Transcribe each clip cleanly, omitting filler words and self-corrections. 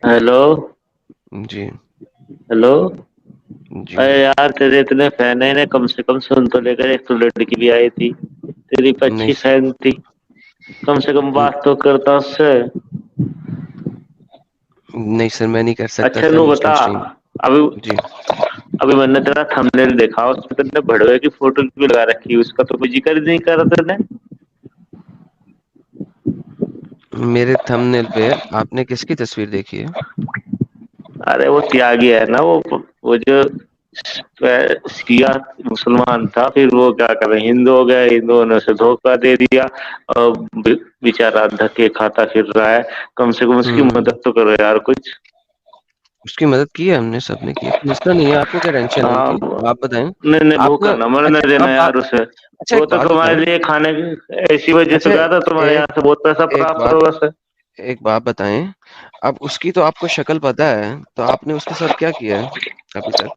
Hello. जी। Hello. जी। अरे यार, तेरे इतने फैन है ना, कम से कम सुन तो लेकर। एक तो लड़की भी आई थी, तेरी पे नहीं अच्छी फैन थी। कम से कम न- बात तो करता उससे। नहीं सर, मैं नहीं कर सकता अच्छा था तू इमोशनल बता। स्ट्रीम। अभी जी। अभी मैंने तेरा थंबनेल देखा, उसमें तेरे भड़वे की फोटो भी लगा रखी है, उसका तो कोई जिक्र ही नहीं करा तेने। मेरे थंबनेल पे आपने किसकी तस्वीर देखी है? अरे वो त्यागी है ना, वो जो शिया मुसलमान था, फिर वो क्या करे, हिंदू हो गया, हिंदुओं ने उसे धोखा दे दिया। और बेचारा धक्के खाता फिर रहा है। कम से कम उसकी हम्म। मदद तो करो यार कुछ। उसकी मदद की है हमने, सबने की है, मसला नहीं है, आपको क्या टेंशन है हाँ, उनकी? आप बताएं। नहीं नहीं, भूखा आपका नंबर नहीं अच्छा देना अब आप यार उसे। अच्छा वो एक तो बात तुम्हारे बताएं। लिए खाने की ऐसी वजह अच्छा से गया था, तुम्हारे यहाँ एक से बहुत पैसा एक प्राप्त बात होगा उसे। एक बात बताएं। अब उसकी तो आपको शक्ल पता है, तो आपने उसके साथ क्या किया है अभी तक?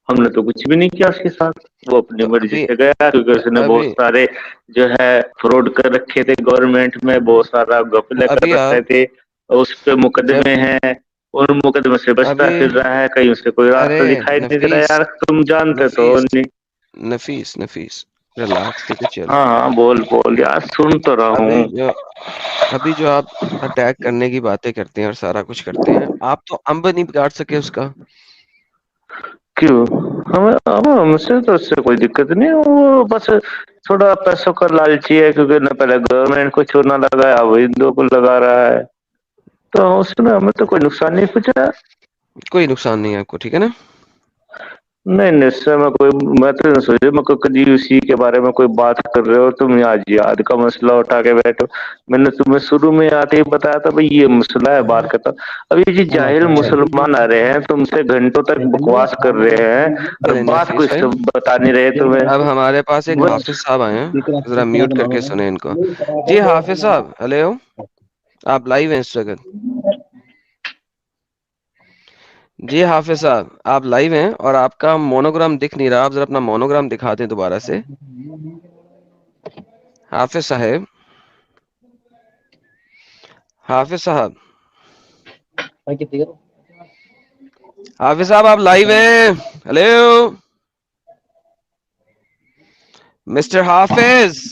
हमने तो कुछ भी नहीं किया उसके साथ। वो अपनी तो मर्जी अभी से गया, क्योंकि उसने बहुत अभी सारे जो है फ्रॉड कर रखे थे गवर्नमेंट में, बहुत सारा घपले कर अभी रखे आप थे। और उस पे जब मुकदमे हैं। उन मुकदमे से बचता अभी फिर रहा है, कहीं उसे कोई अरे रास्ता दिखाई नहीं दे रहा नफीस यार, तुम जानते तो हो नफीस नहीं। नफीस नफीस रिलैक्स, ठीक है, चल। हाँ हाँ, बोल बोल यार, सुन तो रहा अभी हूँ। जो अभी जो आप अटैक करने की बातें करते हैं और सारा कुछ करते हैं, आप तो अंब नहीं काट सके उसका। क्यों? हमें हमें हमसे तो उससे कोई दिक्कत नहीं है, वो बस थोड़ा पैसों का लालची है, क्योंकि न पहले गवर्नमेंट को चूना लगाया, अब हिंदुओं को लगा रहा है। तो उसमें हमें तो कोई नुकसान नहीं पहुंचा। कोई नुकसान नहीं है आपको, ठीक है ना? नहीं नहीं, इससे मैं तो नहीं सोच मैं कोई कभी उसी के बारे में कोई बात कर रहे हो तुम, आज याद का मसला उठा के बैठो। मैंने तुम्हें शुरू में आते ही बताया था भाई, ये मसला है, बात करता। अब ये जो जाहिल चल मुसलमान आ रहे हैं, तुमसे घंटों तक बकवास कर रहे हैं, और चले बात नफीस कुछ भाई, तो बता नहीं रहे तुम्हें। अब हमारे पास एक बस। हाफिज साहब आए हैं। जरा म्यूट करके सुने इनको। जी हाफिज साहब, हेलो। आप लाइव हैं इस वक्त? जी हाफिज साहब, आप लाइव हैं और आपका मोनोग्राम दिख नहीं रहा, आप जरा अपना मोनोग्राम दिखा दें दोबारा से। हाफिज साहब, हाफिज साहब, हाफिज साहब आप लाइव हैं? हेलो मिस्टर हाफिज।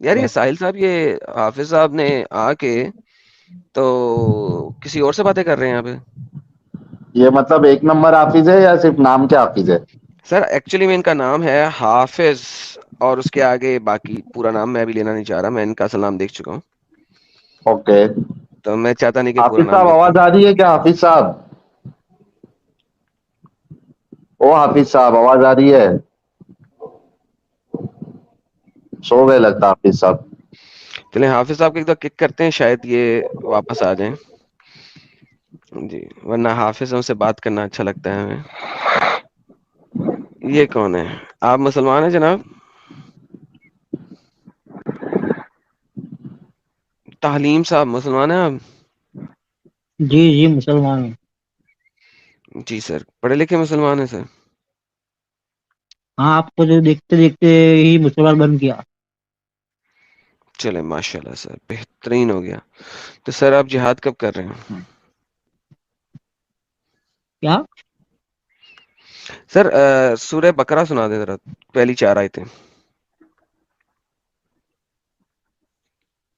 यार ये साहिल साहब, ये हाफिज साहब ने आके तो किसी और से बातें कर रहे हैं यहाँ पे। ये मतलब एक नंबर हाफिज है या सिर्फ नाम के हाफिज है? सर एक्चुअली में इनका नाम है हाफिज, और उसके आगे बाकी पूरा नाम मैं भी लेना नहीं चाह रहा, मैं इनका असल नाम देख चुका हूँ। ओके। तो मैं चाहता नहीं कि पूरा हाफिज नाम साहब लेता। आवाज आ रही है क्या? हाफिज साहब, ओ हाफिज साहब आवाज आ रही है? सो गए लगता हाफिज साहब। चलिए हाफिज साहब को एक बार किक करते हैं, शायद ये वापस आ जाएं। जी, वरना हाफिज से बात करना अच्छा लगता है हमें। ये कौन है? आप मुसलमान हैं जनाब? तालीम साहब, मुसलमान हैं आप? जी जी, मुसलमान हूँ। जी सर, पढ़े लिखे मुसलमान हैं सर? हाँ, आपको जो देखते देखते ही मुसलमान बन गया। चले माशाल्लाह सर, बेहतरीन हो गया। तो सर आप जिहाद कब कर रहे हैं? क्या? सर सूरह बकरा सुना दे जरा, पहली चार आयतें।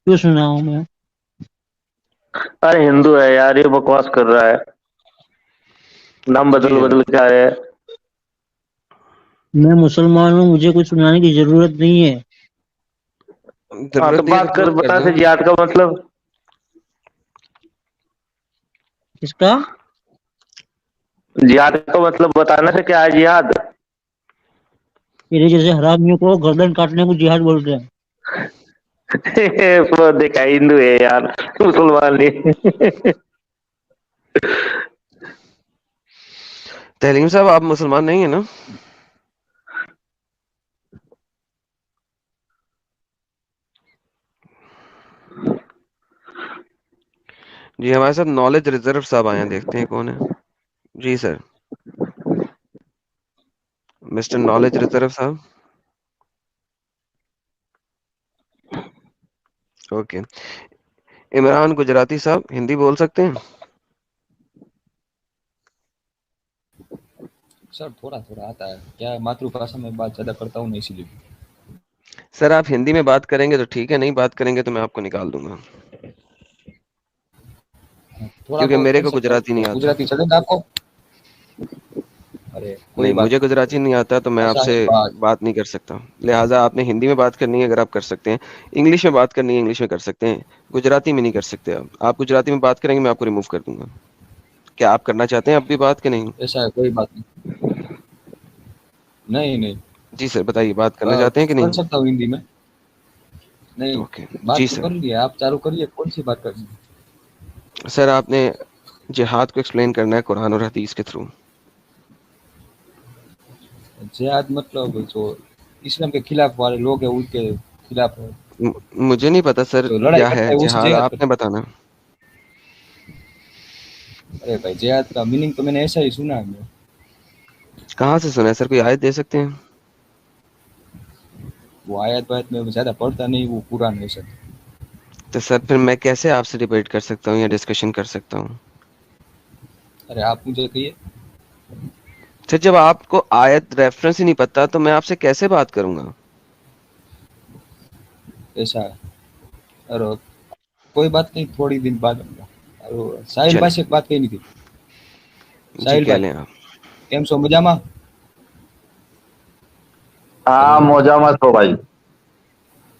क्यों सुनाऊं मैं? अरे हिंदू है यार, ये बकवास कर रहा है। नाम जी बदल जनाब। बदल के आया है। मैं मुसलमान हूँ, मुझे कुछ सुनाने की जरूरत नहीं है। हाँ तो जरूरत नहीं है तो बात कर, प्रूफ कर बता दें। से जिहाद का मतलब। किसका? जिहाद का मतलब बताना से क्या है जिहाद? मेरे जैसे हरामियों को गर्दन काटने को जिहाद बोलते हैं। वो देखा, हिंदू है यार, मुसलमान नहीं। तहलीम साहब, आप मुसलमान नहीं है ना? जी, हमारे साथ नॉलेज रिजर्व साहब आए हैं, देखते हैं कौन है। जी सर, मिस्टर नॉलेज रिजर्व साहब। ओके। इमरान गुजराती साहब हिंदी बोल सकते हैं? सर थोड़ा थोड़ा आता है, क्या है मातृभाषा में बात ज्यादा करता हूँ ना, इसीलिए। सर आप हिंदी में बात करेंगे तो ठीक है, नहीं बात करेंगे तो मैं आपको निकाल दूंगा, थोड़ा क्योंकि बहुत मेरे कर को सकता हूँ, गुजराती नहीं आता। गुजराती चलेगा आपको? अरे कोई नहीं, बात मुझे गुजराती नहीं आता, तो मैं भाषा आपसे है बात। बात नहीं कर सकता। लिहाजा आपने हिंदी में बात करनी है अगर आप कर सकते हैं, इंग्लिश में बात करनी है इंग्लिश में कर सकते हैं, गुजराती में नहीं कर सकते। आप गुजराती में बात करेंगे मैं आपको रिमूव कर दूंगा। क्या आप करना चाहते हैं अब भी बात के नहीं? ऐसा है, कोई बात नहीं। नहीं नहीं, जी सर बताइए, बात करना चाहते हैं कि कर नहीं? सकता हूँ हिंदी में। नहीं, ओके बात जी तो सर। कर लिया, आप चालू करिए, कौन सी बात करनी है? सर आपने जिहाद को एक्सप्लेन करना है कुरान और हदीस के थ्रू। जिहाद मतलब जो इस्लाम के खिलाफ वाले लोग हैं उनके खिलाफ है, मुझे नहीं पता सर जो लड़ाई क्या है करते हैं उस जिहाद, जिहाद आपने बताना। अरे भाई, जिहाद का मीनिंग तो मैंने ऐसा ही सुना है। मैं कहाँ से सुना है सर, कोई आयत दे सकते हैं? वो आयत वायत में ज्यादा पढ़ता नहीं, वो कुरान है सर। तो सर फिर मैं कैसे आपसे डिबेट कर सकता हूँ या डिस्कशन कर सकता हूँ? अरे आप मुझे कहिए। सर जब आपको आयत रेफरेंस ही नहीं पता तो मैं आपसे कैसे बात करूंगा? ऐसा है, और कोई बात नहीं, थोड़ी दिन बाद। और साहिल चले भाई से एक बात कहनी थी। जी साहिल कह भाई, लें आप। કેમ છો મજામાં? हाँ, हेलो। मौजा मत हो भाई।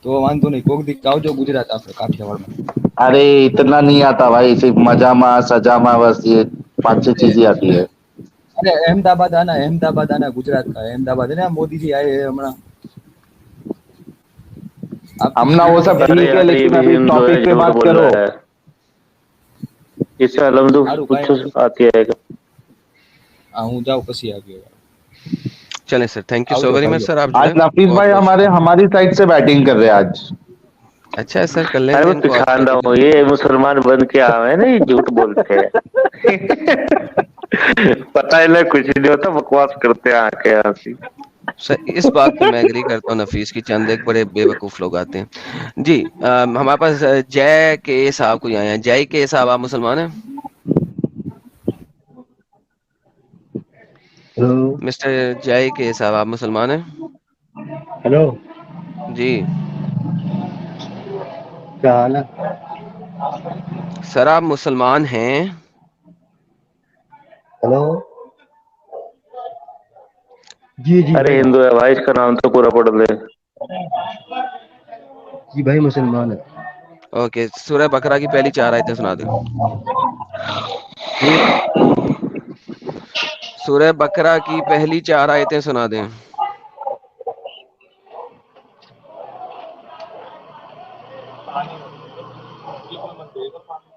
तो वांधो नहीं, कोक दी આવજો ગુજરાત આપણે કાઠિયાવાડમાં। अरे इतना नहीं आता भाई, सिर्फ मजामा सजामा बस ये 5-6 चीजें आती है। अरे अहमदाबाद आना गुजरात का, अहमदाबाद है ना, मोदी जी आए हैं हमारा। आपकी हम ना वो स्टोरी तो सब क्या? अरे ठीक है, यार ये लेकिन भी अभी हिंदू है, टॉपिक पे झूठ बात बोल करो। रहा है। इससे अलमदु સારું कुछ કાંઈ વાંધો आती है क्या? હા, હું જાઉં પછી આવ્યો। चलें सर, थैंक यू सो આવજો वेरी मच ભાઈઓ। सर, आप आज जुड़े, नफीस बहुत भाई बहुत हमारे शुक्रिया। हमारी साइड से बैटिंग कर रहे हैं आज। अच्छा है सर, कर लेने अरे दें मैं इनको, आज पिछाड़ कर ही रहा हूँ, लें। ये मुसलमान बन के आए हैं ना, ये झूठ बोलते हैं। पता ही नहीं, कुछ नहीं होता, बकवास करते हैं आके हंसी। सर इस बात पे मैं एग्री करता हूँ, नफीस की चंद एक बड़े बेवकूफ लोग आते हैं जी। हमारे पास जय के साहब कोई आए हैं। जय के साहब, आप मुसलमान हैं? हेलो। मिस्टर जय के साहब, आप मुसलमान हैं? हेलो। जी क्या हाल है? सर, आप मुसलमान हैं? हेलो। जी जी अरे भाई। हिंदू है भाई, इसका नाम तो पूरा पढ़ ले। जी भाई मुसलमान है। ओके, सूरह बकरा की पहली 4 आयतें सुना दें। जी। सूरह बकरा की पहली 4 आयतें सुना दें।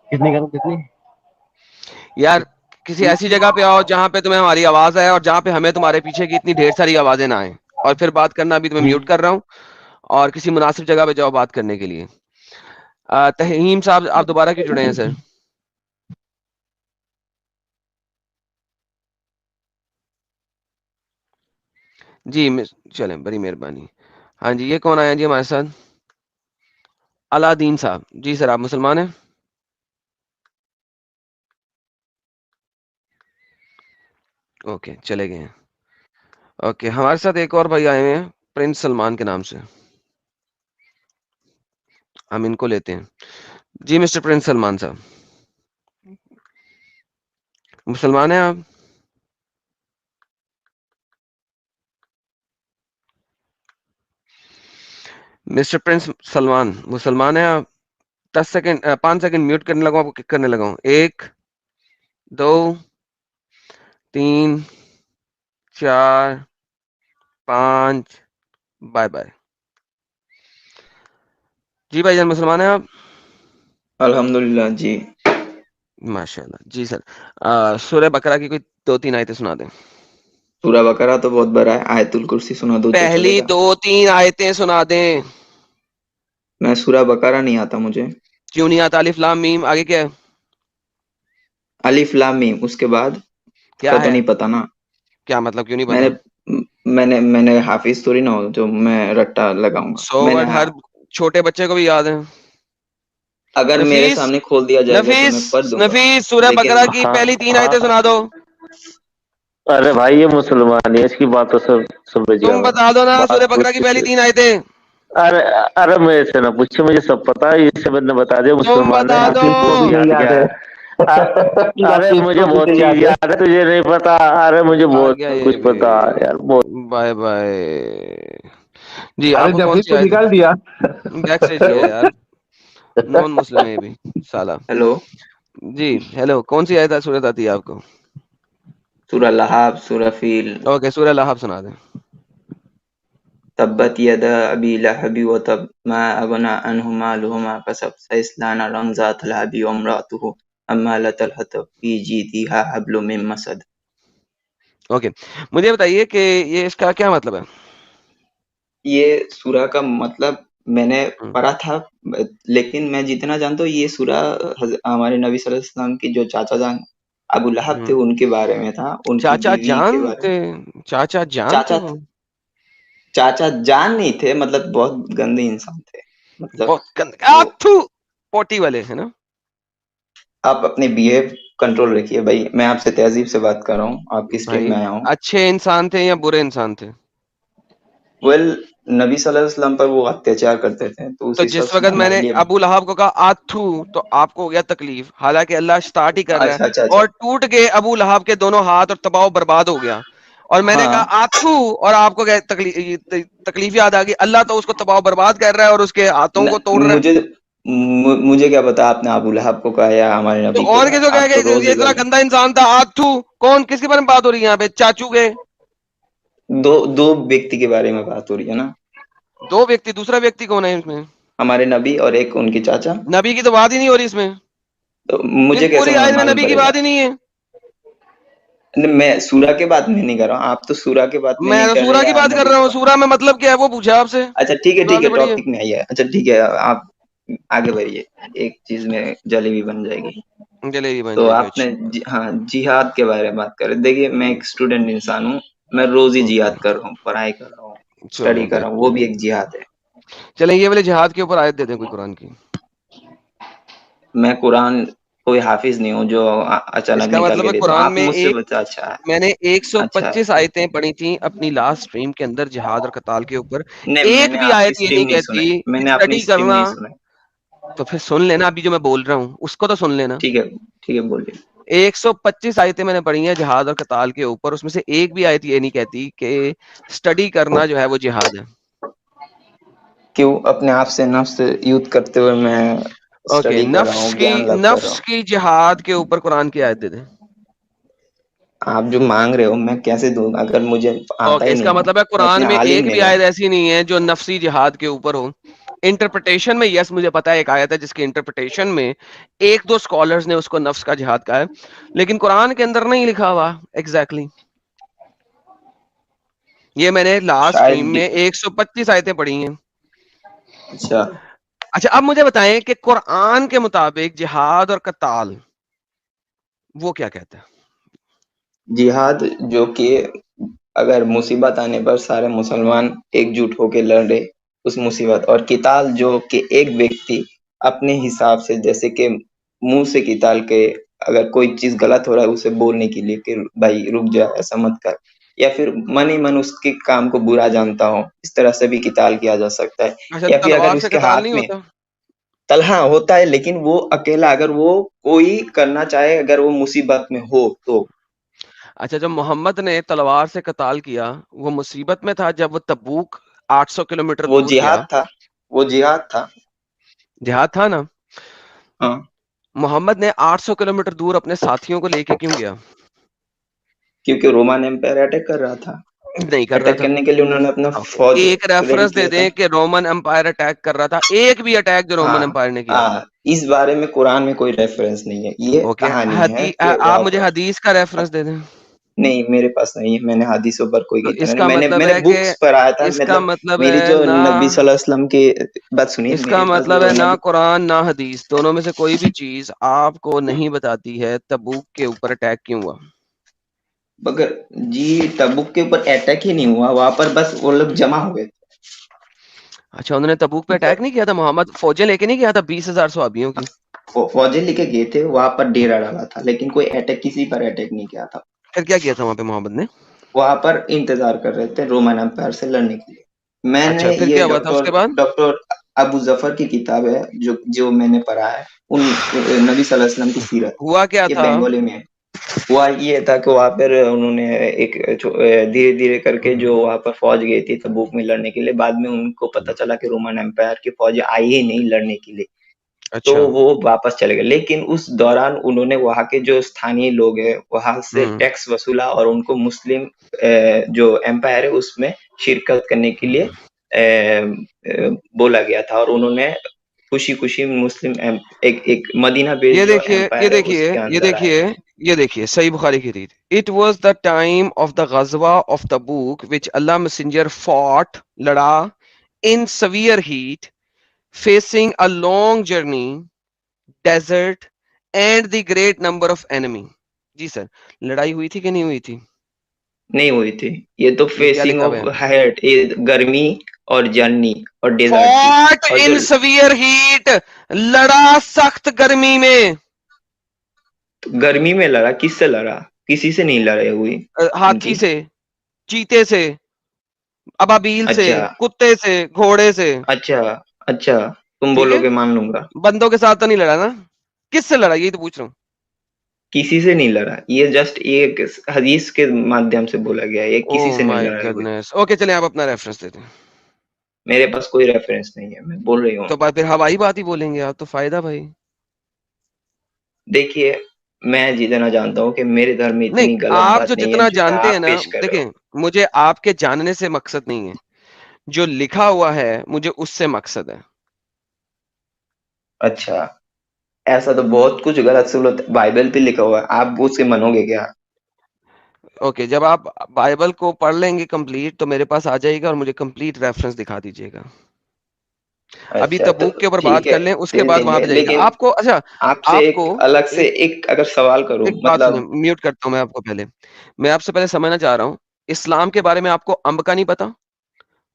कितनी करूं, कितनी? यार किसी ऐसी जगह पे आओ जहां पे तुम्हें हमारी आवाज आए और जहां पे हमें तुम्हारे पीछे की इतनी ढेर सारी आवाजें ना आए। और फिर बात करना, अभी तुम्हें जी। म्यूट कर रहा हूँ, और किसी मुनासिब जगह पे जाओ बात करने के लिए। तहीम साहब, आप दोबारा क्यों जुड़े हैं सर? जी चलें, बड़ी मेहरबानी। हाँ जी, ये कौन आया जी हमारे साथ? अलादीन साहब। जी सर, आप मुसलमान हैं? ओके, चले गए हैं। ओके, हमारे साथ एक और भाई आए हुए हैं प्रिंस सलमान के नाम से, हम इनको लेते हैं। जी मिस्टर प्रिंस सलमान साहब, मुसलमान हैं आप? मिस्टर प्रिंस सलमान, मुसलमान हैं आप? 10 सेकंड, 5 सेकंड म्यूट करने लगा, आपको किक करने लगा हूं। 1 2 3 4 5, बाय बाय। जी भाईजान, मुसलमान हैं आप? अल्हम्दुलिल्लाह जी। माशाल्लाह जी सर। सूरह बकरा की कोई 2-3 आयतें सुना दें। सूरह बकरा तो बहुत बड़ा है, आयतुल कुर्सी सुना दो तो पहली चलेगा। 2-3 आयतें सुना दें। मैं सूरह बकरा नहीं आता मुझे। क्यों नहीं आता? अलिफ लाम मीम, आगे क्या है? अलिफ लाम मीम, उसके बाद क्या उसका तो है? नहीं पता ना। क्या मतलब क्यों नहीं मैंने पता? मैंने हाफिज थोड़ी ना हो जो मैं रट्टा लगाऊंगा। 100 वर्ड हर छोटे बच्चे को भी याद है। अगर मेरे नफीस सामने खोल दिया जाएगा तो मैं नफीस पढ़ दूंगा, नफीस सूरह लेकिन बकरा की हाँ पहली 3 हाँ। आयतें सुना दो। अरे भाई ये मुसलमान है, इसकी बात तो सब समझ गया तुम मैं। बता दो ना सूरह बात बकरा की पूछ पहली 3 आयतें। अरे अरे मेरे से ना पूछे, मुझे सब पता है, इससे मैंने बता दिया तुम मुसलमान है, बता दो। हाफिज को भी नहीं याद याद क्या है। है। अरे मुझे को भी बहुत नहीं चीज याद है। याद है, तुझे नहीं पता। अरे मुझे आ बहुत गया ये कुछ भी। पता है यार, बहुत। Bye bye. जी अरे आपको कौन नफीस सी को आयत निकाल दिया। बैक स्टेज हेलो किया यार, नॉन मुस्लिम है ये भी साला। हेलो, जी हेलो, कौन सी आयत सूरत आती है आपको? सूरह लहाब, सूरह फील। ओके सूरह लहब सुना दें। तब्बत यदा अबी लहबी व तब मा अगना अन्हु मालुहु मा कसब सयस्ला नारन ज़ात लहबी व इम्राअतुहु हम्मालतल हतब फी जीदिहा हब्लुम मिन मसद। ओके मुझे बताइए कि ये इसका क्या मतलब है? ये सूरा का मतलब मैंने हम्म, पढ़ा था, लेकिन मैं जितना जानता हूँ ये सूरा हमारे नबी सल्लल्लाहु अलैहि वसल्लम की जो चाचा जान अबू लहब थे हम्म। उनके बारे में था, उनकी चाचा बीवी के जान बारे में। थे? चाचा जान थे चाचा वो? चाचा जान नहीं थे, मतलब बहुत गंदे इंसान थे, मतलब बहुत गंदे वो। थू पोटी वाले है ना? आप अपने बिहेव कंट्रोल रखिए भाई, मैं आपसे तहजीब से बात कर रहा हूँ, आपकी स्ट्रीम भाई में आया हूँ। अच्छे इंसान थे या बुरे इंसान थे? वेल, नबी सल्लल्लाहु अलैहि वसल्लम पर वो अत्याचार करते थे, तो उस तो हिसाब जिस से वक्त हमारे मैंने लिए। अबू लहाब को कहा आथू, तो आपको हो गया तकलीफ, हालांकि अल्लाह स्टार्ट ही कर रहा अच्छा अच्छा है अच्छा। और टूट गए अबू लहाब के दोनों हाथ और तबाह बर्बाद हो गया। और मैंने हाँ, कहा आथू और आपको क्या तकलीफ याद आ गई। अल्लाह तो उसको तबाह बर्बाद कर रहा है और उसके हाथों को तोड़ रहा है। मुझे मुझे क्या पता आपने अबू लहब को कहा या हमारे तो नबी को और कहा, किसको कह आप तो गए रोज ये ही इतना गलत। गंदा इंसान था आथू? कौन किसके बारे में बात हो रही है यहाँ पे? चाचू के? दो दो व्यक्ति के बारे में बात हो रही है ना, दो व्यक्ति, दूसरा व्यक्ति कौन है इसमें? हमारे नबी और एक उनके चाचा। नबी की तो बात ही नहीं हो रही इसमें। तो इस मुझे कैसे पूरी आयत में मालूम नबी की पड़ेगा? बात ही नहीं है। मैं सूरा के बात में नहीं कर रहा हूँ, आप तो सूरा के बात में मैं नहीं तो कर रहे सूरा की या बात कर नबी रहा के हूँ, बात। सूरा में मतलब क्या है वो पूछा आपसे, अच्छा जवाब ठीक दे है, पड़िए। टॉपिक में आइए। अच्छा ठीक है, आप आगे बढ़िए, एक चीज में जलेबी बन जाएगी। जलेबी बन तो जाएगी आपने अच्छा। हाँ जिहाद के बारे में बात करें। देखिए मैं एक स्टूडेंट इंसान हूँ, मैं रोज ही ओके जिहाद कर रहा हूँ, पढ़ाई कर रहा हूँ, चलो स्टडी कर रहा हूँ, वो बेहतरीन। भी एक जिहाद है। चलें ये वाले जिहाद के ऊपर आयत दे दें कोई कुरान की। मैं कुरान कोई हाफिज नहीं हूँ जो अचानक इसका निकाल मतलब के है दे दूँ, कुरान आप में मुझसे एक बच्चा। अच्छा है। मैंने अच्छा है। 125 आयतें पढ़ी थी अपनी लास्ट स्ट्रीम के अंदर जिहाद और कताल के ऊपर। नहीं, एक मैंने भी आपकी आयत ये स्ट्रीम नहीं नहीं कहती सुनाई, कि मैंने अपनी स्टडी स्ट्रीम करना। नहीं सुनाई। तो फिर सुन लेना, अभी जो मैं बोल रहा हूँ उसको तो सुन लेना। ठीक है, ठीक है, बोलिए। 125 आयतें मैंने पढ़ी हैं जिहाद और कताल के ऊपर, उसमें से एक भी आयत ये नहीं कहती कि स्टडी करना जो है वो जिहाद है। क्यों अपने आप से नफ्स युद्ध करते हुए मैं ओके स्टडी कर रहा हूँ, ज्ञान लाभ कर रहा नफ्स हूँ। की जिहाद के ऊपर कुरान की आयत दे दे। आप जो मांग रहे हो मैं कैसे दूं, अगर मुझे आता ओके ही इसका नहीं है। मतलब है मैं कुरान अपने में आलिम एक भी मिला आयत हूँ। ऐसी नहीं है जो नफ्सी जिहाद के ऊपर हो। इंटरप्रिटेशन में यस मुझे पता है एक आयत है जिसकी इंटरप्रिटेशन में एक दो स्कॉलर्स ने उसको नफ्स का जिहाद कहा है, लेकिन कुरान के अंदर नहीं लिखा हुआ एग्जैक्टली। ये मैंने लास्ट स्ट्रीम शायद। में 125 आयतें पढ़ी हैं। अच्छा। अच्छा अब मुझे बताएं कि कुरान के मुताबिक जिहाद और कताल वो क्या कहता है? जिहाद जो कि अगर मुसीबत आने पर सारे मुसलमान एकजुट होकर लड़े उस मुसीबत, और किताल जो कि एक व्यक्ति अपने हिसाब से, जैसे कि मुंह से किताल के, अगर कोई चीज गलत हो रहा है उसे बोलने के लिए कि भाई रुक जा, ऐसा मत कर, या फिर मन ही मन उसके काम को बुरा जानता हो, इस तरह से भी किताल किया जा सकता है। अच्छा या फिर अगर तलवार से उसके कताल हाथ नहीं में होता? तलहा होता है, लेकिन वो अकेला, अगर वो कोई करना चाहे, अगर वो मुसीबत में हो तो। अच्छा जब मोहम्मद ने तलवार से कताल किया वो मुसीबत में था जब वो तबूक 800 किलोमीटर वो दूर गया? जिहाद था, वो जिहाद था। जिहाद था ना? हाँ। मोहम्मद ने 800 किलोमीटर दूर अपने साथियों को लेके क्यों गया? क्योंकि रोमन एम्पायर अटैक कर रहा था। नहीं कर रहा अटैक था। करने के लिए उन्होंने अपना ओके फौज एक रेडी रेफरेंस दे किया था। दें कि रोमन एम्पायर अटैक कर रहा था, एक भी अटैक जो रोमन हाँ एम्पायर ने किया हो। हाँ, इस बारे में कुरान में कोई रेफरेंस नहीं है, ये ओके कहानी है कि आप वहां मुझे पर। हदीस का रेफरेंस दे दें। नहीं, मेरे पास नहीं है, मैंने हदीसों पर कोई तो किताब नहीं, इसका मैंने मतलब मैंने है कि बुक्स पढ़ा था, इसका मतलब मतलब मेरी है जो ना नबी सल्लल्लाहु अलैहि वसल्लम की बात सुनिए, इसका मेरे पास मतलब जो है ना नबी। कुरान ना हदीस दोनों में से कोई भी चीज आपको नहीं बताती है तबूक के ऊपर अटैक क्यों हुआ। मगर जी, तबुक के ऊपर अटैक ही नहीं हुआ, वहां पर बस वो लोग जमा हो गए। अच्छा, उन्होंने तबूक पे अटैक नहीं किया था? मोहम्मद फौजें लेके नहीं गया था 20,000 सहाबियों की? फौजें लेके गए थे, वहां पर डेरा डाला था, लेकिन कोई अटैक किसी पर अटैक नहीं किया था। फिर क्या किया था वहां पे मोहम्मद ने? वहां पर इंतजार कर रहे थे रोमन एम्पायर से लड़ने के लिए। अच्छा, मैंने फिर ये क्या हुआ था डॉक्टर उसके बाद? डॉक्टर अबू जफर की किताब है जो जो मैंने पढ़ा है, उन नबी सल्लल्लाहु अलैहि वसल्लम की सीरत, हुआ क्या ये था? बंगाली में है। हुआ ये था कि वहां पर उन्होंने एक धीरे धीरे करके जो वहां पर फौज गई थी तबूक में लड़ने के लिए, बाद में उनको पता चला कि रोमन एम्पायर की फौज आई ही नहीं लड़ने के लिए, तो अच्छा। वो वापस चले गए। लेकिन उस दौरान उन्होंने वहां के जो स्थानीय लोग हैं वहां से टैक्स वसूला और उनको मुस्लिम जो एम्पायर है उसमें शिरकत करने के लिए बोला गया था, और उन्होंने खुशी खुशी मुस्लिम एक एक मदीना बेस्ड ये जो देखिए, ये एम्पायर है देखिए, उसके ये अंदर आए। देखिए, ये देखिए, सही बुखारी की रीत। It was the time of the गजवा of Tabuk which Allah messenger fought, लड़ा, in severe heat, facing a long journey, desert and the great number of enemy। जी सर, लड़ाई हुई थी कि नहीं हुई थी? नहीं हुई थी। ये तो ये क्या फेसिंग लिखा हुआ ऑफ है? हाइट, ये गर्मी और जर्नी और डेजर्ट थी। फॉट और जो इन severe heat, लड़ा सख्त गर्मी में। गर्मी में लड़ा, किससे लड़ा? किसी से नहीं लड़ाई हुई हाथी इनकी। से, चीते से, अबाबील से, अच्छा, कुत्ते से, घोड़े से। अच्छा, अच्छा, तुम ठीक है, बोलोगे मान लूंगा। बंदों के साथ तो नहीं लड़ा ना? किससे लड़ा, यही तो पूछ रहा हूँ। किसी से नहीं लड़ा, ये जस्ट एक हदीस के माध्यम से बोला गया है, ये ओ किसी से नहीं माय लड़ाई हुई। गॉडनेस। ओके, चलिए आप अपना रेफरेंस देते हैं। मेरे पास कोई रेफरेंस नहीं है, मैं बोल रही हूँ। तो फिर हवाई बात ही बोलेंगे आप, तो फायदा भाई। देखिए, मैं जितना जानता हूँ कि मेरे धर्म में नहीं, इतनी गलत आप बात जो नहीं है जितना जितना जानते हैं आप ना, पेश कर रहे हो। देखें, मुझे आपके जानने से मकसद नहीं है, जो लिखा हुआ है मुझे उससे मकसद है। अच्छा, ऐसा तो बहुत कुछ गलत सुलत बाइबल पे लिखा हुआ है, आप उससे मनोगे क्या? ओके, जब आप बाइबल को पढ़ लेंगे कंप्लीट तो मेरे पास आ जाएगा और मुझे कंप्लीट रेफरेंस दिखा दीजिएगा। अभी अच्छा, तो तबूक के ऊपर बात ठीक है, कर लें, उसके दे बाद वहां देंगे, पे जाइएगा लेकिन आपको। अच्छा, आपसे आपको एक अलग से एक एक अगर सवाल करूँ एक बात सुनिए, मतलब। म्यूट करता हूं मैं आपको पहले। मैं आपसे पहले समझना चाह रहा हूं, इस्लाम के बारे में आपको अंब का नहीं पता,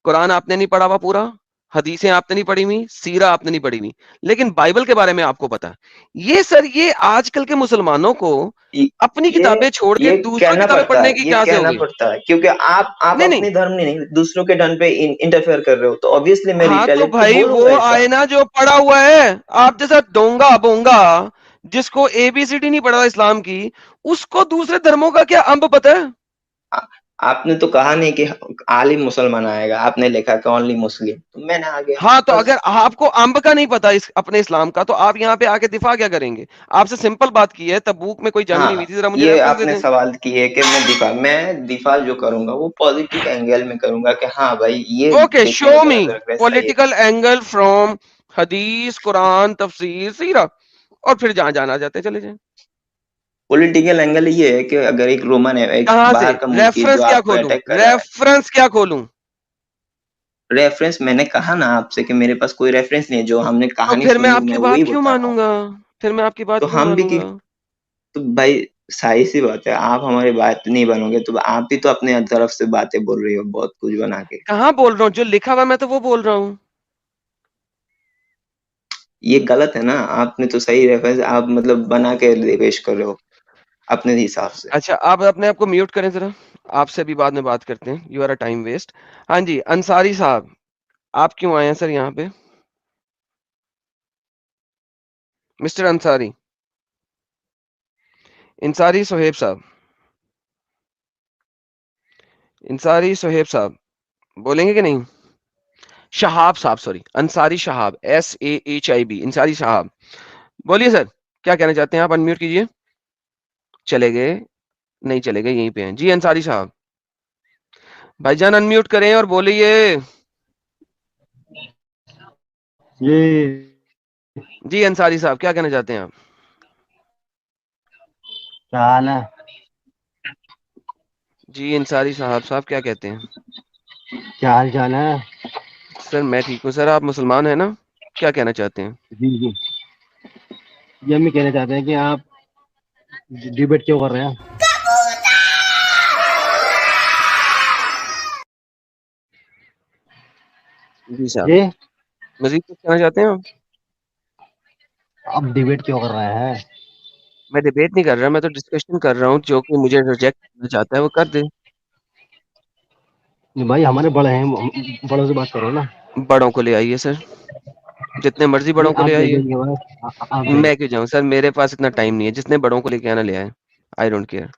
कुरान आपने नहीं पढ़ा हुआ पूरा, हदीसें आपने नहीं पढ़ी हुई, सीरा आपने नहीं पढ़ी हुई, लेकिन बाइबल के बारे में आपको पता है। ये सर, ये आजकल के मुसलमानों को इ अपनी ये किताबें छोड़ के ये दूसरों की कहना किताबें पड़ता पढ़ने है, की ये क्या कहना जरूरत है? पड़ता है क्योंकि आप नहीं, नहीं। अपने धर्म में नहीं, दूसरों के धर्म पे इंटरफेयर कर रहे हो, तो ऑब्वियसली मैं हाँ, तो रिटेलिएट तो भाई वो बोलूंगा ऐसा। आए ना जो पढ़ा हुआ है। आप जैसा डोंगा बोंगा जिसको एबीसीडी नहीं पढ़ा इस्लाम की, उसको दूसरे धर्मों का क्या अंब पता है? आ, आपने तो कहा नहीं कि आलिम मुसलमान आएगा, आपने लिखा कि ओनली मुस्लिम, तो मैंने आ गया हाँ, तो बस। अगर आपको अंब का नहीं पता अपने इस्लाम का, तो आप यहाँ पे आके दिफा क्या करेंगे? आपसे सिंपल बात की है, तबूक में कोई जंग नहीं हुई हाँ, थी, जरा मुझे ये रेफरेंस दे आपने दें। सवाल किए कि मैं दिफा जो करूंगा वो पॉजिटिव एंगल में करूंगा कि हाँ भाई ये ओके, देखने में शो मी गलत लग रहा है, सही है। पॉलिटिकल एंगल फ्रॉम हदीस, कुरान, तफसीर, सीरा, और फिर जहां जाना चाहते हैं चले जाएं। पॉलिटिकल एंगल ये है कि अगर एक रोमन है, एक कहां से बाहर का मुल्क है जो रेफरेंस क्या आपको खोलूं? अटैक कर रहा है। रेफरेंस क्या खोलूं? रेफरेंस मैंने कहा ना आपसे कि मेरे पास कोई रेफरेंस नहीं है, जो हमने तो कहानी फिर मैं सुनी आपकी मैं बात वही क्यों बता रहा हूँ। मानूंगा? फिर मैं आपकी तो बात क्यों हम भी मानूंगा? तो भाई सही सी बात है, आप हमारी बात नहीं बनोगे तो आप भी तो अपने तरफ से बातें बोल रही हो बहुत कुछ बना के। कहाँ बोल रहा हूँ? जो लिखा हुआ मैं तो वो बोल रहा हूँ। ये गलत है ना, आपने तो सही रेफरेंस आप मतलब बना के पेश कर रहे हो अपने हिसाब से। अच्छा, आप अपने आप को म्यूट करें जरा, आपसे भी बाद में बात करते हैं, you are a time waste. हाँ जी, अंसारी साहब, आप क्यों आए हैं सर यहाँ पे? मिस्टर अंसारी, इंसारी सोहेब साहब, इंसारी सोहेब साहब, बोलेंगे कि नहीं? शहाब साहब, सॉरी, अंसारी शहाब, SAHIB, इंसारी साहब, बोलिए सर, क्या कहना चाहते हैं आप? अनम्यूट कीजिए। चले गए? नहीं चले गए, यहीं पे हैं जी। अंसारी साहब, भाईजान अनम्यूट करें और बोलिए। ये जी अंसारी साहब, क्या कहना चाहते हैं आप? क्या हाल है? जी अंसारी साहब क्या कहते हैं? क्या हाल चाल है? सर मैं ठीक हूँ सर, आप मुसलमान हैं ना? क्या कहना चाहते हैं? जी जी, ये हम ये कहना चाहते हैं कि आप डिबेट क्यों कर रहे हैं? जी साहब, जी मजीद कुछ कहना चाहते हैं आप? अब डिबेट क्यों कर रहे हैं? मैं डिबेट नहीं कर रहा, मैं तो डिस्कशन कर रहा हूँ। जो कि मुझे रिजेक्ट करना चाहता है वो कर दे। भाई हमारे बड़े हैं, बड़ों से बात करो ना। बड़ों को ले आइए सर, जितने मर्जी नहीं बड़ों को आप ले दे आइए। देंगे बस, आप दे मैं क्यों जाऊँ सर, मेरे पास इतना टाइम नहीं है। जितने बड़ों को लेके आना ले आए, I don't care.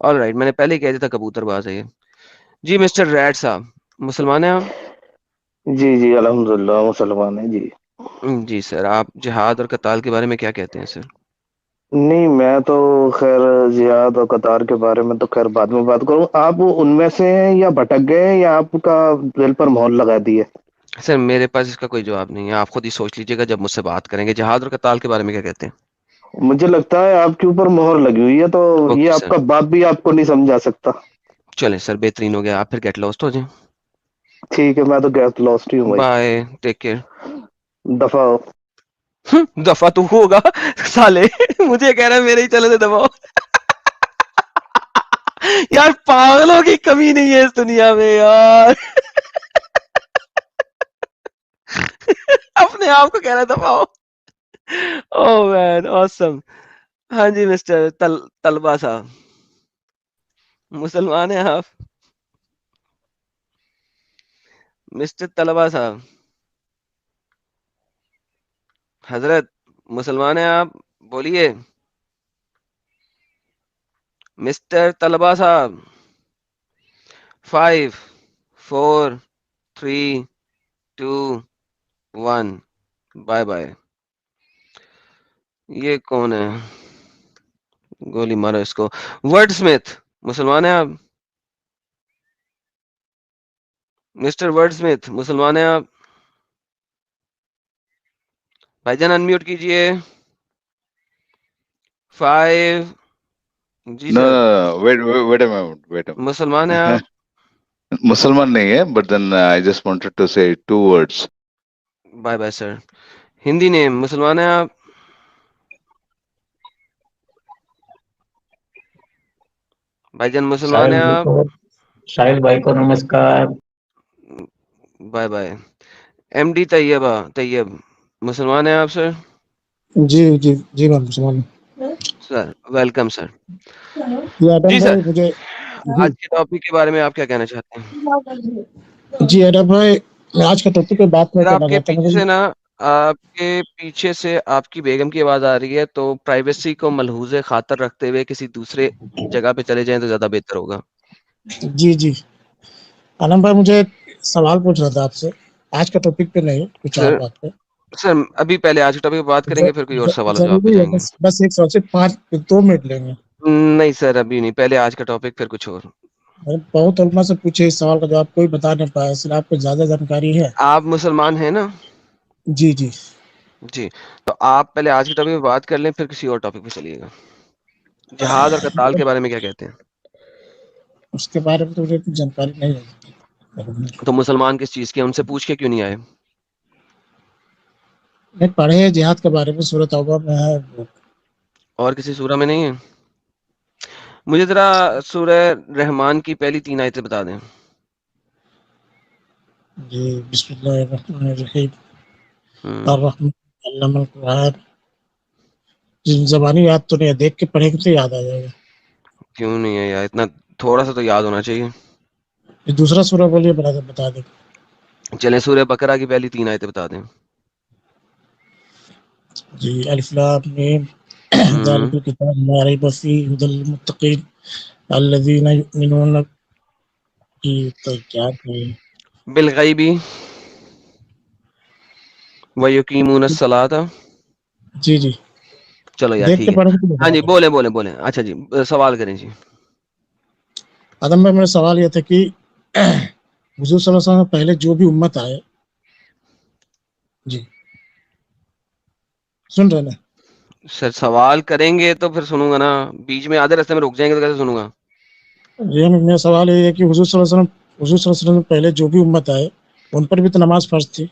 All right, मैंने पहले ही कह दिया था कबूतरबाज है ये। जी मिस्टर रैड साहब, मुसलमान हैं आप? जी जी अल्हम्दुलिल्लाह मुसलमान है जी। जी सर, आप जिहाद और कताल के बारे में क्या कहते हैं सर? नहीं मैं तो खैर जिहाद और कतार के बारे में तो खैर बाद में बात करूँ। आप उनमें से हैं या भटक गए हैं या आपका दिल पर मोहर लगा दी है? सर मेरे पास इसका कोई जवाब नहीं है, आप खुद ही सोच लीजिएगा जब मुझसे बात करेंगे। जिहाद और कताल के बारे में क्या कहते हैं? मुझे लगता है आपके ऊपर मोहर लगी हुई है, तो ये ओके सर, आपका बाप भी आपको नहीं समझा सकता। चलें सर, बेहतरीन हो गया। आप फिर गेट लॉस्ट हो जाएं। ठीक है, मैं तो गैस लॉस्ट ही हूँ भाई। Bye, take care. दफा हो। दफा तू होगा साले। मुझे कह रहा है मेरे ही चले थे दफा हो। यार पागलों की कमी नहीं है इस दुनिया में यार। अपने आप को कह रहा है दफा हो। Oh man awesome. हाँ जी मिस्टर तलबा साहब, मुसलमान हैं आप? मिस्टर तलबा साहब, हजरत, मुसलमान हैं आप? बोलिए मिस्टर तलबा साहब। 5 4 3 2 1, बाय बाय। ये कौन है? गोली मारो इसको। वर्ड स्मिथ, मुसलमान हैं आप? मिस्टर वर्ड स्मिथ, मुसलमान हैं आप? भाईजान अनम्यूट कीजिए। 5, जी No, sir, no, no. Wait a moment. Wait a मुसलमान हैं moment. आप? Musliman नहीं है, but then I just wanted to say 2 words. Bye bye sir. Hindi name, मुसलमान हैं आप? भाईजान मुसलमान साहिल हैं भाई आप? को साहिल भाई को नमस्कार। Bye bye. एमडी तैयब, मुसलमान हैं आप सर? जी जी जी मैं मुसलमान सर वेलकम सर। हूँ। ये जी एडम सर, भाई मुझे आज जी के टॉपिक के बारे में आप क्या कहना चाहते हैं? जी एडम भाई, मैं आज के टॉपिक पे बात नहीं सर करना आपके चाहता पीछे मुझे। से ना, आपके पीछे से आपकी बेगम की आवाज आ रही है, तो प्राइवेसी को मलहूज़े खातर रखते हुए किसी दूसरे जगह पे चले जाएं तो ज्यादा बेहतर होगा। जी जी आलम भाई, मुझे एक सवाल पूछना था आपसे, आज के टॉपिक पे नहीं, कुछ और सर बात पे। सर अभी पहले आज के टॉपिक पे बात करेंगे, फिर कोई और सवाल जवाब पे जरूरी है, जाएंगे। बस बस एक सवाल से 2 मिनट लेंगे। नहीं सर अभी नहीं, पहले आज का टॉपिक फिर कुछ और। मैंने बहुत उलमा से पूछे, इस सवाल का जवाब कोई बता नहीं पाया, इसलिए आपको ज्यादा जानकारी है। आप मुसलमान हैं ना? जी जी जी, तो आप पहले आज के टॉपिक पे बात कर लें, फिर किसी और टॉपिक पे चलिएगा। जिहाद और कताल के बारे में क्या कहते हैं? उसके बारे में तो मुझे कुछ जानकारी नहीं है। तो मुसलमान किस चीज के, उनसे पूछ के क्यों नहीं आए? नहीं पढ़े हैं जिहाद के बारे में, सूरत तौबा में है। और किसी सूरा में नहीं है? मुझे जरा सूरह रहमान की पहली 3 आयतें बता दें। जी बिस्मिल्लाहिर्रहमानिर्रहीम हम्म, अर्रहमान अल्लमल कुरान। जबानी याद तो नहीं है, देख के पढ़ेंगे तो याद आ जाएगा। क्यों नहीं है यार, इतना थोड़ा सा तो याद होना चाहिए। ये दूसरा सूरा बोलिए, बता दे। चलें सूरह बकरा की पहली 3 आयतें बता दें। जी अलिफ लाम मीम हम्म, ज़ालिकल किताब ला रैब फीहि हुदल लिल मुत्तकीन अल्लज़ीना युमिनूना की, तो क्या है? बिलगैबी व युकीमूनस सलाता। जी जी चलो यार देख ठीक के है। पढ़ेंगे तो हाँ बता जी, दे। बोले बोले बोले। अच्छा जी, सवाल करें जी। आदम भाई, मेरा सवाल ये था कि हुजूर सल्लल्लाहु अलैहि वसल्लम से पहले जो भी उम्मत आए, जी सुन रहे ना? सर सवाल करेंगे तो फिर सुनूंगा ना, बीच में आधे रास्ते में रुक जाएंगे तो कैसे सुनूंगा? ये मेरा सवाल ये है कि हुजूर सल्लल्लाहु अलैहि वसल्लम से पहले जो भी उम्मत आए, उन पर भी तो नमाज फर्ज थी।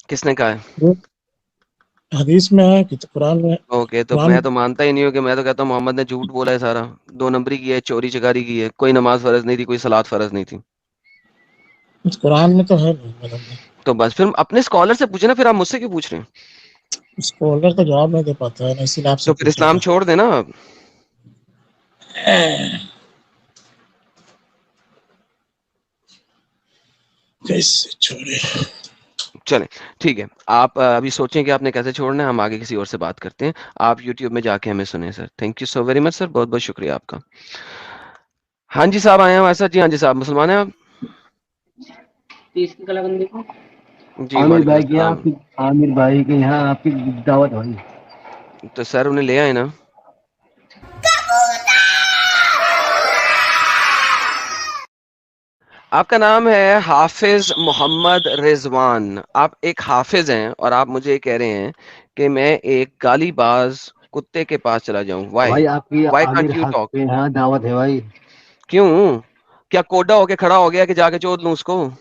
किसने कहा है? वो हदीस में है कि तो कुरान में, ओके, तो कुरान मैं तो मानता ही नहीं हूँ, कि मैं तो कहता हूँ मोहम्मद ने झूठ बोला है सारा। 2 नंबरी की है, चोरी चकारी की है, कोई नमाज फर्ज नहीं थी, कोई सलात फर्ज नहीं थी। इस कुरान में तो है नहीं मैडम। तो बस फिर अपने स्कॉलर से पूछे ना, फिर आप मुझसे क्यों पूछ रहे हैं? स्कॉलर तो जवाब नहीं दे पाता है ना, इसीलिए आपसे तो फिर पूछा इस्लाम छोड़ देना आप। था। कैसे छोड़े? चलें, ठीक है। आप अभी सोचें कि आपने कैसे छोड़ना है, हम आगे किसी और से बात करते हैं। आप यूट्यूब में जाके हमें सुनें sir. Thank you so very much sir, बहुत-बहुत शुक्रिया आपका। हाँ जी साहब आए हैं हमारे साथ। जी हाँ जी साहब, मुसलमान हैं आप? इसकी कलाबंदी को जी, आमिर वालेकुम भाई के यहाँ अस्सलाम। आपकी, आमिर भाई के यहाँ आपकी दावत भाई। तो सर उन्हें ले आए ना। आपका नाम है हाफिज मोहम्मद रिजवान। आप एक हाफिज हैं और आप मुझे कह रहे हैं कि मैं एक गालीबाज कुत्ते के पास चला जाऊं। भाई व्हाई? आपकी व्हाई आमिर कांट यू हक टॉक? के यहाँ दावत है भाई। क्यों? क्या कोडा होके खड़ा हो गया कि जाके चोद लूं उसको?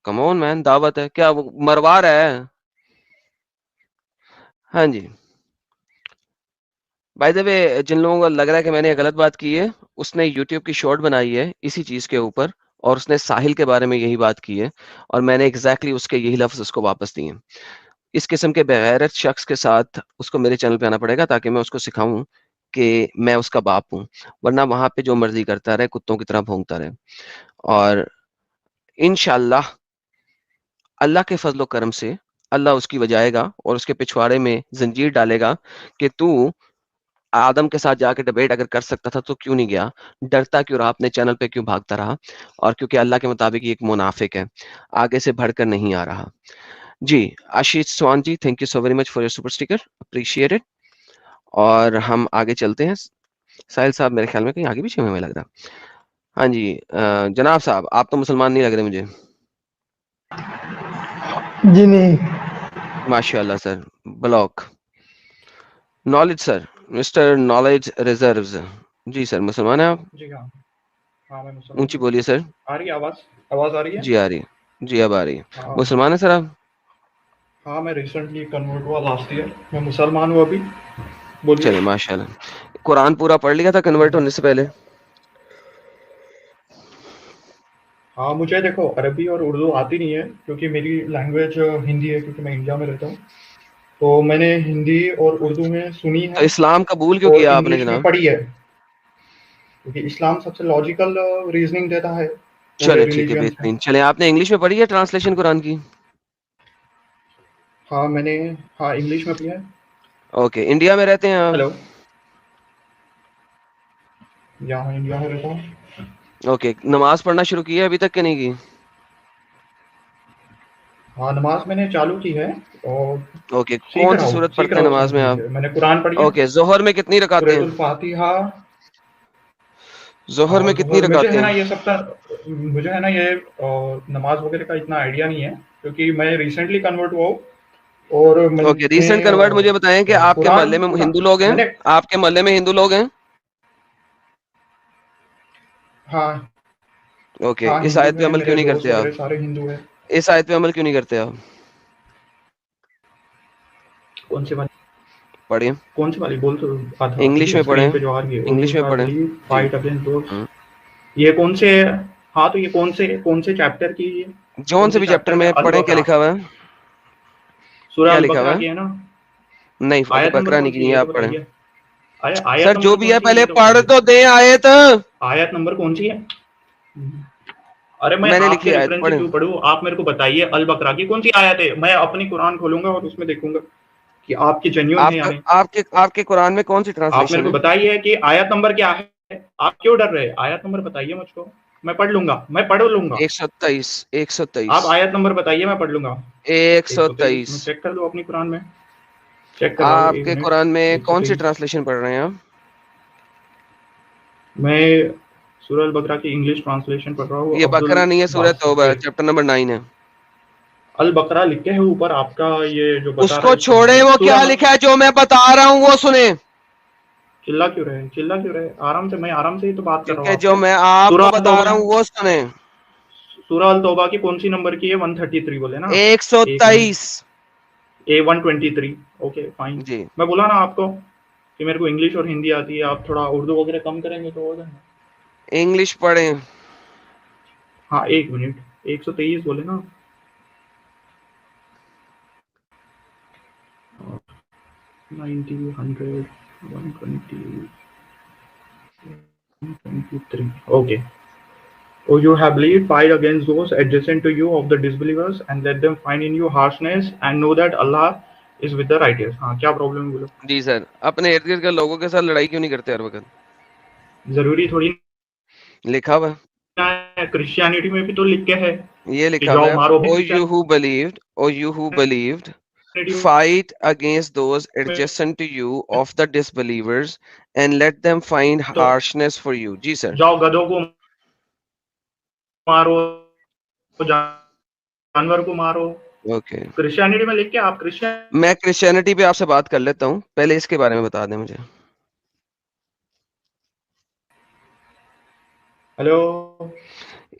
कम ऑन मैन, दावत है क्या? वो मरवा रहा है? हाँ जी। बाय द वे, जिन लोगों को लग रहा है कि मैंने ये गलत बात की है, उसने यूट्यूब की शॉर्ट बनाई है इसी चीज के ऊपर और उसने साहिल के बारे में यही बात की है और मैंने एग्जैक्टली उसके यही लफ्ज उसको वापस दिए हैं। इस किस्म के बेगैरत शख्स के साथ उसको मेरे चैनल पे आना पड़ेगा ताकि मैं उसको सिखाऊं कि मैं उसका बाप हूँ, वरना वहां पे जो मर्जी करता रहे, कुत्तों की तरह भौंकता रहे। और इंशाल्लाह अल्लाह के फजलो करम से अल्लाह उसकी बजाएगा और उसके पिछवाड़े में जंजीर डालेगा कि तू आदम के साथ जाके डिबेट अगर कर सकता था तो क्यों नहीं गया? डरता क्यों रहा? अपने चैनल पे क्यों भागता रहा? और क्योंकि अल्लाह के मुताबिक ये एक मुनाफिक है, आगे से बढ़कर नहीं आ रहा। जी, Ashish Chauhan ji, thank you so very much for your super sticker, appreciate it. और हम आगे चलते हैं। साहिल साहब मेरे ख्याल में कहीं आगे पीछे में हमें लग रहा। हाँ जी, जनाब साहब आप तो मुसलमान नहीं लग रहे मुझे। जी नहीं। माशाल्लाह sir, block knowledge sir, mister knowledge reserves. जी सर, मुसलमान हैं आप? जी हाँ। हाँ, मैं मुसलमान ऊंची हूँ। बोलिए सर। आ रही है आवाज़? आवाज़ आ रही है? जी आ रही है। जी अब आ रही है। हाँ। मुसलमान है सर आप? हाँ, मैं रिसेंटली कन्वर्ट हुआ लास्ट ईयर। मैं मुसलमान हूँ अभी। बोलिए। चलिए माशाल्लाह। कुरान पूरा पढ़ लिया था कन्वर्ट होने से पहले? हाँ, मुझे देखो अरबी और उर्दू आती नहीं है क्योंकि मेरी लैंग्वेज हिंदी है क्योंकि मैं इंडिया में रहता हूँ। तो मैंने हिंदी और उर्दू में सुनी तो है इस्लाम कबूल क्यों और किया आपने इंग्लिश में जनाब? पढ़ी है। क्योंकि इस्लाम सबसे लॉजिकल रीजनिंग देता है पूरे चले ठीक है, रिलीजियंस में। बेहतरीन। चले, आपने इंग्लिश में पढ़ी है ट्रांसलेशन कुरान की? हाँ, मैंने हाँ इंग्लिश में पढ़ी है। ओके, इंडिया में रहते हैं आप? हेलो। यहाँ इंडिया में रहता हूँ। ओके, नमाज पढ़ना शुरू की है अभी तक कि नहीं की? हाँ, नमाज मैंने चालू की है और ओके, कौन सी सूरत सीख पढ़ते रहा हैं हूँ नमाज में समझने आप? से। मैंने कुरान पढ़ी है। ओके, जोहर में कितनी रकातें सूरतुल हैं? फातिहा। जोहर में कितनी जोहर मुझे रकातें है ना हैं? ये सबका मुझे है ना ये नमाज वगैरह का इतना आइडिया नहीं है क्योंकि मैं रिसेंटली कन्वर्ट हुआ हूँ और ओके, मैंने रीसेंट कन्वर्ट। मुझे बताएं कि आपके कुरान मोहल्ले में कुरान हिंदू लोग हैं? मैंने आपके मोहल्ले में हिंदू लोग हैं? हाँ ओके, हाँ इस हिंदू आयत पे है। अमल मेरे क्यों नहीं दोस्त करते वगैरह आप? सारे हिंदू है। इस आयत पे अमल क्यों नहीं करते आप? कौन सी वाली? पढ़िए, कौन सी वाली बोल तो था इंग्लिश अभी में स्क्रीन पढ़ें। पे जो आ रही है। इंग्लिश यू में हैव पढ़ें लीव जी। फाइट अगेंस्ट दोस्त। ये कौन से? हाँ, तो ये कौन से चैप्टर की है? जौन कौन से से भी चैप्टर चैप्टर में? में अल पढ़ें, क्या बकरा। लिखा हुआ है? सूरह क्या अल लिखा हुआ बकरा है? की है ना? नहीं, अभी आयत नंबर बकरा नहीं कौन की सी है नहीं है, ये तो आप पढ़ें। बताइए। आयत सर जो नंबर भी कौन है सी है पहले ये तो पढ़ बताइए। तो दें आयत। आयत नंबर कौन सी है? अरे मैं मैंने आपके लिखी आयत, रेफरेंस से पढ़ें। क्यों पढ़ूं? आप मेरे को बताइए अल बकरा की कौन सी आयत है। मैं अपनी कुरान खोलूंगा और उसमें देखूंगा कि आपकी जेन्युइन है या आपका नहीं। आपके कुरान में कौन सी आप मेरे ट्रांसलेशन को है? बताइए कि आयत नंबर क्या है। आप क्यों डर रहे हैं? आयत नंबर बताइए मुझको। मैं पढ़ लूंगा, मैं पढ़ लूंगा। 123, 123, आप आयत नंबर बताइए, मैं पढ़ लूंगा। 123 123। में चेक कर लो अपनी कुरान में। चेक करवाओ, एक आपके मिनट। कुरान में कौन सी 123। ट्रांसलेशन पढ़ रहे हैं आप? मैं सूरह अल बकरा की इंग्लिश ट्रांसलेशन पढ़ रहा हूँ ये अब्दुल बकरा नहीं है, सूरह बासित तौबा से। चैप्टर नंबर 9 है। अल बकरा लिखे है ऊपर आपका ये जो बता रहा उसको है इसका छोड़े, मतलब वो क्या सूरह लिखा है जो मैं बता रहा हूँ वो सुने। चिल्ला क्यों रहे? चिल्ला क्यों रहे? आराम से, मैं आराम से ही तो बात कर रहा हूँ क्योंकि जो आपसे। मैं सूरह आपको अल बता तौबा रहा हूँ वो सुने। सूरह अल तौबा की कौन सी नंबर की है? 133 बोले ना? एक मिनट। 123 A123। Okay fine. जी। मैं बोला ना आपको कि मेरे को इंग्लिश और हिंदी आती है। आप थोड़ा उर्दू वगैरह कम करेंगे तो हो जाएगा। इंग्लिश पढ़ें। हाँ 1 मिनट, 123 बोले ना? 90, 100, 120, 123. Okay. Oh, you have believed, fight against those adjacent to you of the disbelievers, and let them find in you harshness, and know that Allah is with the righteous. हाँ, क्या problem है बोलो? जी sir, अपने इर्द गिर्द के लोगों के साथ लड़ाई क्यों नहीं करते हर वक्त? जरूरी थोड़ी लिखा हुआ है, क्रिश्चियनिटी में भी तो लिख के है ये कि लिखा जाओ हुआ है, मारो भी ओ you who believed fight against those adjacent to you of the disbelievers and let them find harshness for you. जी सर, जाओ गधों को मारो, जानवर को मारो। ओके। क्रिश्चियनिटी में लिख के आप क्रिश्चियन मैं क्रिश्चियनिटी पे आपसे बात कर लेता हूँ, पहले इसके बारे में बता दें मुझे। हेलो,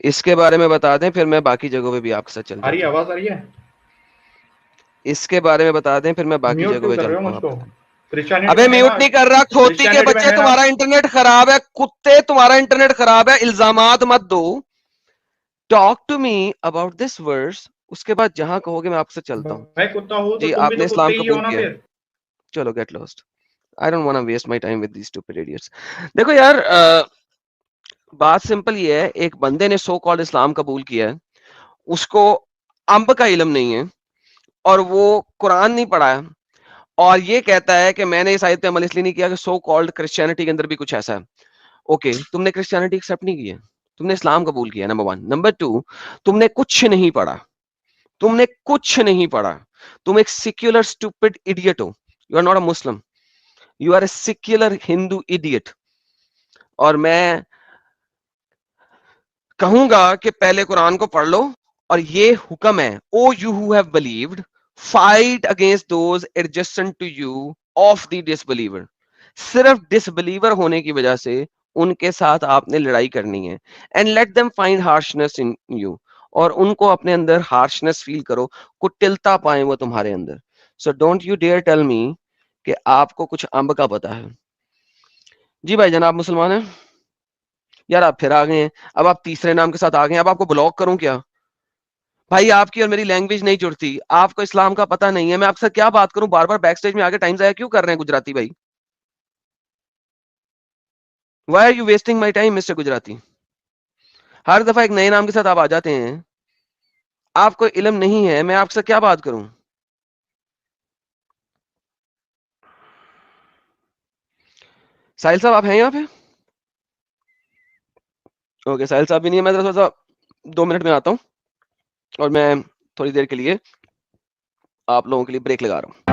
इसके बारे में बता दें, फिर मैं बाकी जगहों पे भी आपके साथ चल आ रही है जाता हूँ। आवाज? आ रही है? इसके बारे में बता दें, फिर मैं बाकी म्यूट जगहों क्यों पे कर रहे हो चलता मुझको? हूँ। क्रिश्चियनिटी अबे में है म्यूट ना, नहीं कर रहा, खोती के क्रिश्चियनिटी में बच्चे, है ना। तुम्हारा इंटरनेट खराब है, कुत्ते तुम्हारा इंटरनेट खराब है, इल्जामात मत दो। Talk to me about this verse, उसके बाद जहां कहोगे मैं आपसे चलता हूँ। मैं कुत्ता हूँ तो जी, तुम भी आपने तो कुत्ते इस्लाम ही हो कबूल ना किया, फिर। चलो get lost. I don't want to waste my time with these stupid idiots. देखो यार, बात सिंपल ये है, एक बंदे ने सो कॉल्ड इस्लाम कबूल किया है, उसको अंब का इल्म नहीं है और वो कुरान नहीं पढ़ा है, और ये कहता है कि मैंने इस आयत पे अमल इसलिए नहीं किया कि सो कॉल्ड क्रिश्चियनिटी के अंदर भी कुछ ऐसा है। ओके, तुमने क्रिश्चियनिटी एक्सेप्ट नहीं की है, तुमने इस्लाम कबूल किया, नंबर 1। नंबर 2, तुमने कुछ नहीं पढ़ा, तुमने कुछ नहीं पढ़ा, तुम एक सिक्युलर स्टूपिड इडियट हो। You are not a Muslim, you are a secular Hindu idiot. और मैं कहूंगा कि पहले कुरान को पढ़ लो, और ये हुक्म है, O you who have believed fight against those adjacent to you of the disbeliever. सिर्फ डिसबिलीवर होने की वजह से उनके साथ आपने लड़ाई करनी है। And let them find harshness in you, और उनको अपने अंदर हार्शनेस फील करो, कुटिलता पाए वो तुम्हारे अंदर। So don't you dare tell me कि आपको कुछ अंब का पता है। जी भाई जनाब, मुसलमान है यार, आप फिर आ गए हैं, अब आप तीसरे नाम के साथ आ गए हैं, अब आपको ब्लॉक करूं क्या? भाई आपकी और मेरी लैंग्वेज नहीं जुड़ती, आपको इस्लाम का पता नहीं है, मैं आपसे क्या बात करूं? बार बार बैक स्टेज में आके टाइम जाया क्यों कर रहे हैं गुजराती भाई? Why are you wasting my time, mister Gujarati? हर दफा एक नए नाम के साथ आप आ जाते हैं, आपको इल्म नहीं है, मैं आपसे क्या बात करूं? साहिल साहब आप हैं यहाँ पे? ओके, साहिल साहब भी नहीं है, मैं थोड़ा सा 2 मिनट में आता हूं, और मैं थोड़ी देर के लिए आप लोगों के लिए ब्रेक लगा रहा हूं।